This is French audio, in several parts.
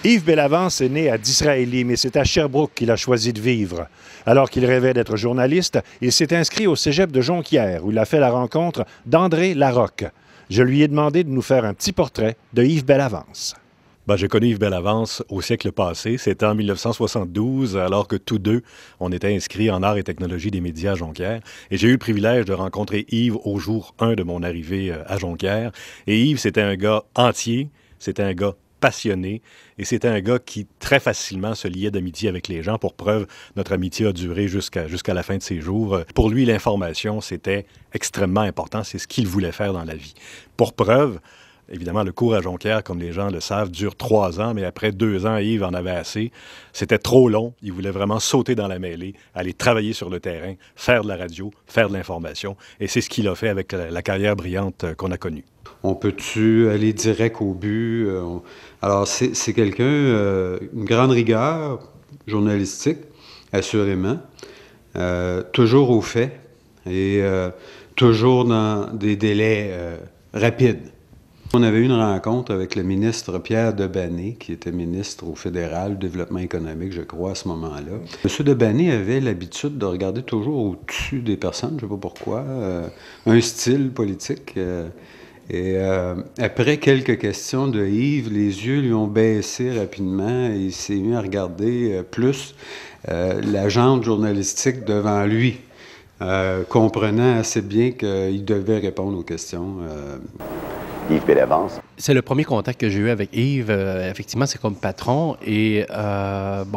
Yves Bellavance est né à Disraeli, mais c'est à Sherbrooke qu'il a choisi de vivre. Alors qu'il rêvait d'être journaliste, il s'est inscrit au cégep de Jonquière, où il a fait la rencontre d'André Larocque. Je lui ai demandé de nous faire un petit portrait de Yves Bellavance. J'ai connu Yves Bellavance au siècle passé. C'était en 1972, alors que tous deux, on était inscrits en arts et technologies des médias à Jonquière. Et j'ai eu le privilège de rencontrer Yves au jour 1 de mon arrivée à Jonquière. Et Yves, c'était un gars entier, c'était un gars passionné, et c'était un gars qui très facilement se liait d'amitié avec les gens. Pour preuve, notre amitié a duré jusqu'à la fin de ses jours. Pour lui, l'information, c'était extrêmement important. C'est ce qu'il voulait faire dans la vie. Pour preuve, évidemment, le cours à Jonquière, comme les gens le savent, dure 3 ans, mais après 2 ans, Yves en avait assez. C'était trop long. Il voulait vraiment sauter dans la mêlée, aller travailler sur le terrain, faire de la radio, faire de l'information. Et c'est ce qu'il a fait avec la carrière brillante qu'on a connue. On peut-tu aller direct au but? Alors, c'est quelqu'un, une grande rigueur journalistique, assurément, toujours au fait et toujours dans des délais rapides. On avait eu une rencontre avec le ministre Pierre Debanné, qui était ministre au fédéral du développement économique, je crois, à ce moment-là. M. Debanné avait l'habitude de regarder toujours au-dessus des personnes, je ne sais pas pourquoi, un style politique. Et après quelques questions de Yves, les yeux lui ont baissé rapidement et il s'est mis à regarder plus la jante journalistique devant lui, comprenant assez bien qu'il devait répondre aux questions. Yves Bellavance. C'est le premier contact que j'ai eu avec Yves. Effectivement, c'est comme patron et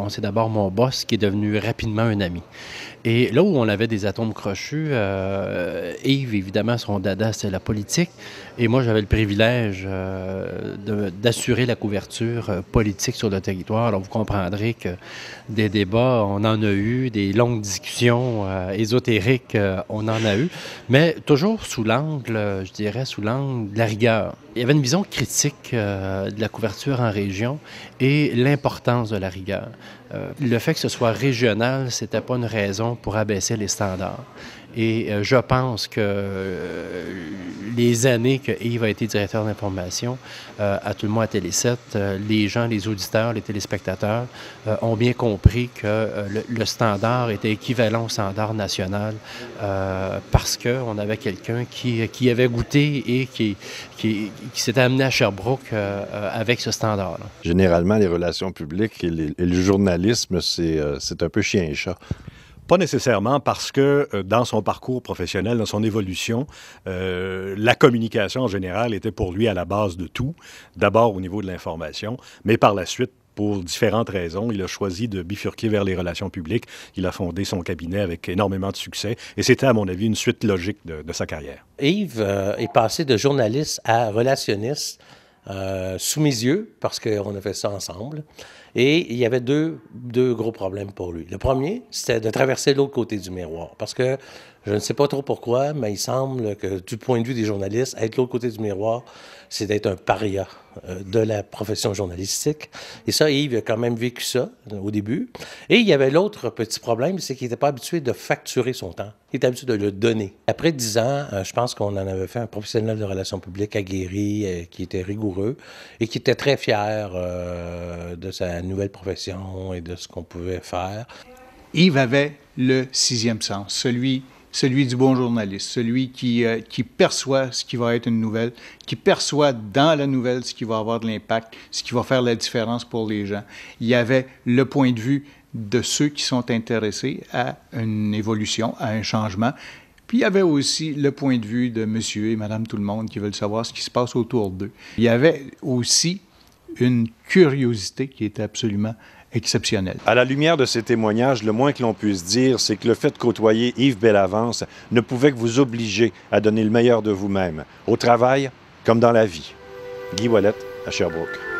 c'est d'abord mon boss qui est devenu rapidement un ami. Et là où on avait des atomes crochus, Yves, évidemment, son dada, c'est la politique. Et moi, j'avais le privilège d'assurer la couverture politique sur le territoire. Alors, vous comprendrez que des débats, on en a eu, des longues discussions ésotériques, on en a eu, mais toujours sous l'angle, je dirais, sous l'angle de la rigueur. Il y avait une vision critique de la couverture en région et l'importance de la rigueur. Le fait que ce soit régional, c'était pas une raison pour abaisser les standards. Et je pense que les années que Yves a été directeur d'information, à tout le moins à Télé 7, les gens, les auditeurs, les téléspectateurs ont bien compris que le standard était équivalent au standard national parce qu'on avait quelqu'un qui avait goûté et qui s'était amené à Sherbrooke avec ce standard-là. Généralement, les relations publiques et le journalisme, c'est un peu chien et chat. Pas nécessairement parce que dans son parcours professionnel, dans son évolution, la communication en général était pour lui à la base de tout. D'abord au niveau de l'information, mais par la suite, pour différentes raisons, il a choisi de bifurquer vers les relations publiques. Il a fondé son cabinet avec énormément de succès et c'était, à mon avis, une suite logique de sa carrière. Yves est passé de journaliste à relationniste sous mes yeux parce qu'on a fait ça ensemble. Et il y avait deux gros problèmes pour lui. Le premier, c'était de traverser l'autre côté du miroir. Parce que je ne sais pas trop pourquoi, mais il semble que du point de vue des journalistes, être l'autre côté du miroir, c'est d'être un paria de la profession journalistique. Et ça, Yves a quand même vécu ça au début. Et il y avait l'autre petit problème, c'est qu'il n'était pas habitué de facturer son temps. Il était habitué de le donner. Après 10 ans, je pense qu'on en avait fait un professionnel de relations publiques aguerri, qui était rigoureux et qui était très fier de sa nouvelle profession et de ce qu'on pouvait faire. Yves avait le 6e sens, celui du bon journaliste, celui qui perçoit ce qui va être une nouvelle, qui perçoit dans la nouvelle ce qui va avoir de l'impact, ce qui va faire la différence pour les gens. Il y avait le point de vue de ceux qui sont intéressés à une évolution, à un changement. Puis il y avait aussi le point de vue de monsieur et madame tout le monde qui veulent savoir ce qui se passe autour d'eux. Il y avait aussi une curiosité qui était absolument exceptionnelle. À la lumière de ces témoignages, le moins que l'on puisse dire, c'est que le fait de côtoyer Yves Bellavance ne pouvait que vous obliger à donner le meilleur de vous-même, au travail comme dans la vie. Guy Ouellette, à Sherbrooke.